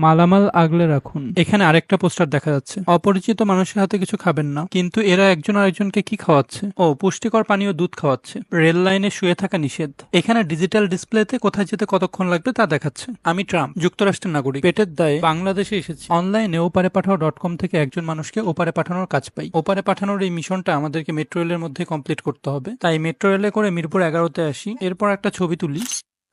মালামাল আগলে রাখুন। এখানে আরেকটা পোস্টার দেখা যাচ্ছে, অপরিচিত মানুষের হাতে কিছু খাবেন না। কিন্তু এরা একজন আরেকজনকে কি খাওয়াচ্ছে? ও, পুষ্টিকর পানীয় দুধ খাওয়াচ্ছে। রেল লাইনে শুয়ে থাকা নিষেধ। এখানে ডিজিটাল ডিসপ্লেতে কোথায় যেতে কতক্ষণ লাগবে তা দেখাচ্ছে। আমি ট্রাম্প, যুক্তরাষ্ট্রের নাগরিক, পেটের দায়ে বাংলাদেশে এসেছি। অনলাইনে ওপারে পাঠাও .com থেকে একজন মানুষকে ওপারে পাঠানোর কাজ পাই। ওপারে পাঠানোর এই মিশনটা আমাদেরকে মেট্রো রেলের মধ্যে কমপ্লিট করতে হবে। তাই মেট্রো রেলে করে মিরপুর 11-তে আসি। এরপর একটা ছবি তুলি,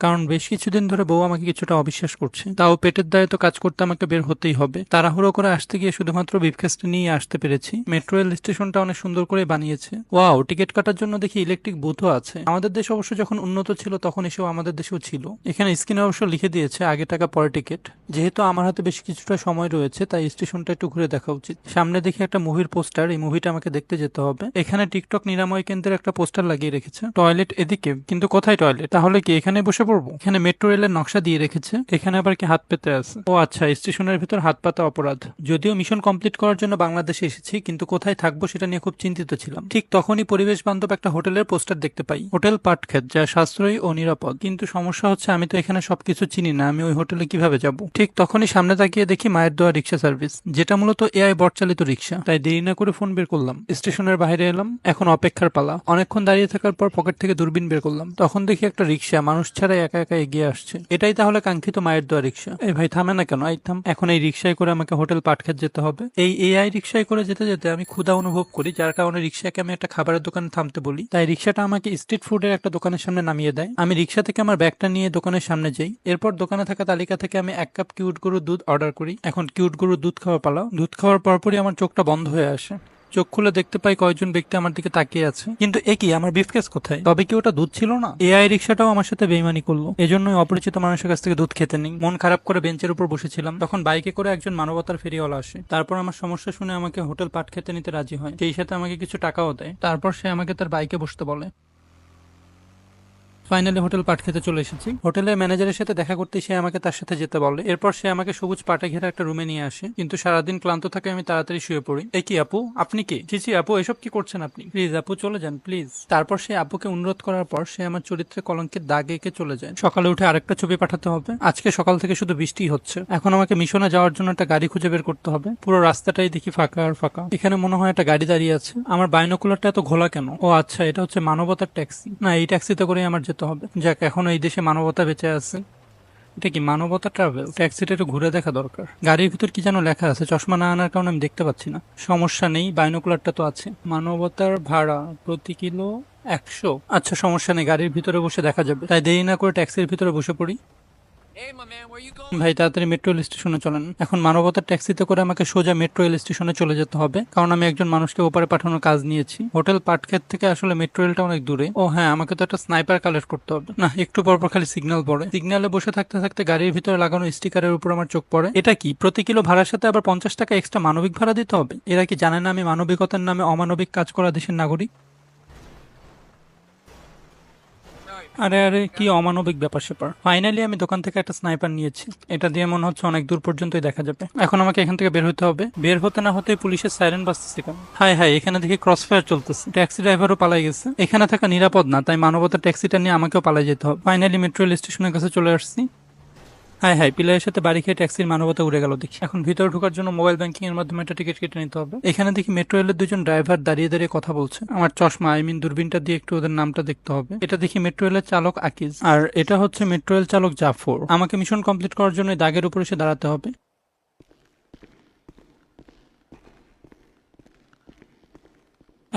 কারণ বেশ কিছুদিন ধরে বউ আমাকে কিছুটা অবিশ্বাস করছে। তাও পেটের দায়ে তো কাজ করতে আমাকে বের হতেই হবে। তাড়াহুড়ো করে আসতে গিয়ে শুধুমাত্র ব্রিফকেসটা নিয়ে আসতে পেরেছি। মেট্রো রেল স্টেশনটা অনেক সুন্দর করে বানিয়েছে। ওয়াও, টিকিট কাটার জন্য দেখি ইলেকট্রিক বুথও আছে। আমাদের দেশ অবশ্য যখন উন্নত ছিল তখন এসেও আমাদের দেশেও ছিল। এখানে স্ক্রিনে অবশ্য লিখে দিয়েছে আগে টাকা পরে টিকিট। যেহেতু আমার হাতে বেশ কিছুটা সময় রয়েছে তাই স্টেশনটা একটু ঘুরে দেখা উচিত। সামনে দেখি একটা মুভির পোস্টার, এই মুভিটা আমাকে দেখতে যেতে হবে। এখানে টিকটক নিরাময় কেন্দ্রের একটা পোস্টার লাগিয়ে রেখেছে। টয়লেট এদিকে, কিন্তু কোথায় টয়লেট? তাহলে কি এখানে বসে পড়বো? এখানে মেট্রো রেলের নকশা দিয়ে রেখেছে। এখানে আবার কি হাত পেতে আছে? ও আচ্ছা, স্টেশনের ভিতর হাত পাতা অপরাধ। যদিও মিশন কমপ্লিট করার জন্য বাংলাদেশে এসেছি, কিন্তু কোথায় থাকবো সেটা নিয়ে খুব চিন্তিত ছিলাম। ঠিক তখনই পরিবেশ বান্ধব একটা হোটেলের পোস্টার দেখতে পাই, হোটেল পাটক্ষেত, যা সাশ্রয়ী ও নিরাপদ। কিন্তু সমস্যা হচ্ছে আমি তো এখানে সবকিছু চিনি না, আমি ওই হোটেলে কিভাবে যাব? ঠিক তখনই সামনে তাকিয়ে দেখি মায়ের দেওয়া রিক্সা সার্ভিস, যেটা মূলত এআই বট চালিত রিক্সা। তাই দেরি না করে ফোন বের করলাম, স্টেশনের বাইরে এলাম। এখন অপেক্ষার পালা। অনেকক্ষণ দাঁড়িয়ে থাকার পর পকেট থেকে দূরবীন বের করলাম। তখন দেখি একটা রিক্সা মানুষ ছাড়াই একা একা এগিয়ে আসছে। এটাই তাহলে কাঙ্ক্ষিত মায়ের দেওয়া রিক্সা। এই ভাই থামে না কেন? এই থাম। এখন এই রিক্সায় করে আমাকে হোটেল পাটক্ষেত যেতে হবে। এই এআই রিক্সায় করে যেতে যেতে আমি ক্ষুধা অনুভব করি, যার কারণে রিক্সাকে আমি একটা খাবারের দোকানে থামতে বলি। তাই রিক্সাটা আমাকে স্ট্রিট ফুডের একটা দোকানের সামনে নামিয়ে দেয়। আমি রিক্সা থেকে আমার ব্যাগটা নিয়ে দোকানের সামনে যাই। এরপর দোকানে থাকা তালিকা থেকে আমি 1 কাপ কিউট গরুর দুধ অর্ডার করি। এখন কিউট গরুর দুধ খাওয়া পালা। দুধ খাওয়ার পরপরই আমার চোখটা বন্ধ হয়ে আসে। চোখ খুলে দেখতে পাই কয়েকজন ব্যক্তি আমার দিকে তাকিয়ে আছে। কিন্তু এ কি, আমার ব্রিফকেস কোথায়? তবে কি ওটা দুধ ছিল না? এআই রিক্সাটাও আমার সাথে বেইমানি করলো। এজন্যই অপরিচিত মানুষের কাছ থেকে দুধ খেতে নেই। মন খারাপ করে বেঞ্চের উপর বসেছিলাম, তখন বাইকে করে একজন মানবতার ফেরিওয়ালা আসে। তারপর আমার সমস্যা শুনে আমাকে হোটেল পাট খেতে নিতে রাজি হয়। সেই সাথে আমাকে কিছু টাকাও দেয়। তারপর সে আমাকে তার বাইকে বসতে বলে। ফাইনালি হোটেল পাট খেতে চলে এসেছি। হোটেলের ম্যানেজারের সাথে দেখা করতে সে আমাকে তার সাথে যেতে বলে। এরপর সে আমাকে সবুজ পাটে ঘেরা একটা রুমে নিয়ে আসে। কিন্তু সারাদিন ক্লান্ত থাকে, আমি তাড়াতাড়ি শুয়ে পড়ি। এই কি আপু, আপনি কি? জি জি আপু, এসব কি করছেন আপনি? প্লিজ আপু চলে যান প্লিজ। তারপর সে আপুকে অনুরোধ করার পর সে আমার চরিত্রে কলঙ্কের দাগ এঁকে চলে যায়। সকালে উঠে আরেকটা ছবি পাঠাতে হবে। আজকে সকাল থেকে শুধু বৃষ্টি হচ্ছে। এখন আমাকে মিশনে যাওয়ার জন্য একটা গাড়ি খুঁজে বের করতে হবে। পুরো রাস্তাটাই দেখি ফাঁকা আর ফাঁকা। এখানে মনে হয় একটা গাড়ি দাঁড়িয়ে আছে। আমার বাইনোকুলারটা এত ঘোলা কেন? ও আচ্ছা, এটা হচ্ছে মানবতার ট্যাক্সি। না, এই ট্যাক্সিতে করেই আমার যেতে হবে। যাক, এখনো এই দেশে মানবতা বেঁচে আছে। এটা কি মানবতা ট্রাভেল? ট্যাক্সিটা একটু ঘুরে দেখা দরকার। গাড়ির ভিতর কি যেন লেখা আছে, চশমা না আনার কারণে আমি দেখতে পাচ্ছি না। সমস্যা নেই, বাইনোকুলারটা তো আছে। মানবতার ভাড়া প্রতি কিলো 100। আচ্ছা সমস্যা নেই, গাড়ির ভিতরে বসে দেখা যাবে। তাই দেরি না করে ট্যাক্সির ভিতরে বসে পড়ি। ভাই তাড়াতাড়ি মেট্রো রেল স্টেশনে চলেন। এখন মানবতার ট্যাক্সিতে করে আমাকে সোজা মেট্রো রেল স্টেশনে চলে যেতে হবে, কারণ আমি একজন মানুষকে ওপারে পাঠানোর কাজ নিয়েছি। হোটেল পাটক্ষেত থেকে আসলে মেট্রো রেলটা অনেক দূরে। ও হ্যাঁ, আমাকে তো একটা স্নাইপার কালেক্ট করতে হবে। না, একটু পরপর খালি সিগন্যাল পড়ে। সিগন্যালে বসে থাকতে থাকতে গাড়ির ভিতরে লাগানো স্টিকারের উপর আমার চোখ পড়ে। এটা কি, প্রতি কিলো ভাড়ার সাথে আবার 50 টাকা এক্সট্রা মানবিক ভাড়া দিতে হবে? এরা কি জানে না আমি মানবিকতার নামে অমানবিক কাজ করা দেশের নাগরিক? আরে আরে, কি অমানবিক ব্যাপার স্যাপার। ফাইনালি আমি দোকান থেকে একটা স্নাইপার নিয়েছি। এটা দিয়ে মনে হচ্ছে অনেক দূর পর্যন্তই দেখা যাবে। এখন আমাকে এখান থেকে বের হতে হবে। বের হতে না হতে পুলিশের সাইরেন বাজতেছে কেন? হাই হাই, এখানে দেখি ক্রস ফায়ার চলতেছে। ট্যাক্সি ড্রাইভারও পালাই গেছে। এখানে থাকা নিরাপদ না, তাই মানবতার ট্যাক্সিটা নিয়ে আমাকেও পালাই যেতে হবে। ফাইনালি মেট্রো রেল স্টেশনের কাছে চলে আসছি। হাই হাই, পিলারের সাথে বাড়ি খেয়ে ট্যাক্সির মানবতা উড়ে গেল দেখি। এখন ভিতরে ঢোকার জন্য মোবাইল ব্যাংকিং এর মাধ্যমে একটা টিকিট কেটে নিতে হবে। এখানে দেখি মেট্রো রেলের দুজন ড্রাইভার দাঁড়িয়ে দাঁড়িয়ে কথা বলছে। আমার চশমা, দূরবীনটা দিয়ে একটু ওদের নামটা দেখতে হবে। এটা দেখি মেট্রো রেলের চালক আকিজ, আর এটা হচ্ছে মেট্রো রেল চালক জাফর। আমাকে মিশন কমপ্লিট করার জন্য দাগের উপর এসে দাঁড়াতে হবে।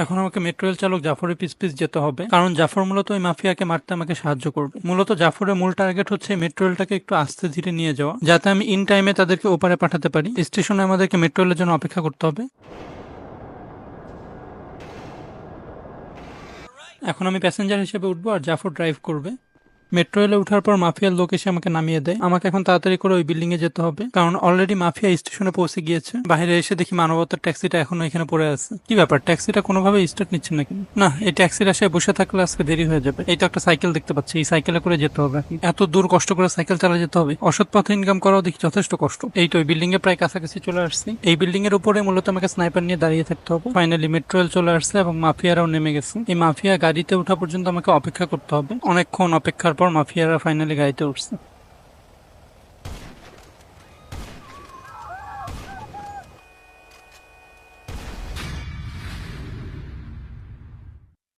এখন আমাকে মেট্রো রেল চালক জাফরের পিছ পিছ যেতে হবে, কারণ জাফর মূলত ওই মাফিয়াকে মারতে আমাকে সাহায্য করবে। মূলত জাফরের মূল টার্গেট হচ্ছে মেট্রো রেলটাকে একটু আস্তে ধীরে নিয়ে যাওয়া, যাতে আমি ইন টাইমে তাদেরকে ওপারে পাঠাতে পারি। স্টেশনে আমাদেরকে মেট্রো রেলের জন্য অপেক্ষা করতে হবে। এখন আমি প্যাসেঞ্জার হিসেবে উঠবো আর জাফর ড্রাইভ করবে। মেট্রো রেলে ওঠার পর মাফিয়ার লোক এসে আমাকে নামিয়ে দেয়। আমাকে এখন তাড়াতাড়ি করে ওই বিল্ডিং এ যেতে হবে, কারণ অলরেডি মাফিয়া স্টেশনে পৌঁছে গিয়েছে। বাইরে এসে দেখি মানবতার ট্যাক্সিটা এখনো এখানে পড়ে আছে। কি ব্যাপার, ট্যাক্সিটা কোনোভাবে স্টার্ট নিচ্ছে নাকি? না, এই ট্যাক্সির আশায় বসে থাকলে আজকে দেরি হয়ে যাবে। এই তো একটা সাইকেল দেখতে পাচ্ছি, এই সাইকেলে করে যেতে হবে। এত দূর কষ্ট করে সাইকেল চালা যেতে হবে? অসৎ পথে ইনকাম করাও দেখি যথেষ্ট কষ্ট। এই তো ওই বিল্ডিং এ প্রায় কাছাকাছি চলে আসছি। এই বিল্ডিং এর উপরে মূলত আমাকে স্নাইপার নিয়ে দাঁড়িয়ে থাকতে হবে। ফাইনালি মেট্রো রেল চলে আসছে এবং মাফিয়ারাও নেমে গেছে। এই মাফিয়া গাড়িতে ওঠা পর্যন্ত আমাকে অপেক্ষা করতে হবে। অনেকক্ষণ অপেক্ষার পর মাফিয়ারা ফাইনালি গাড়িতে উঠছে।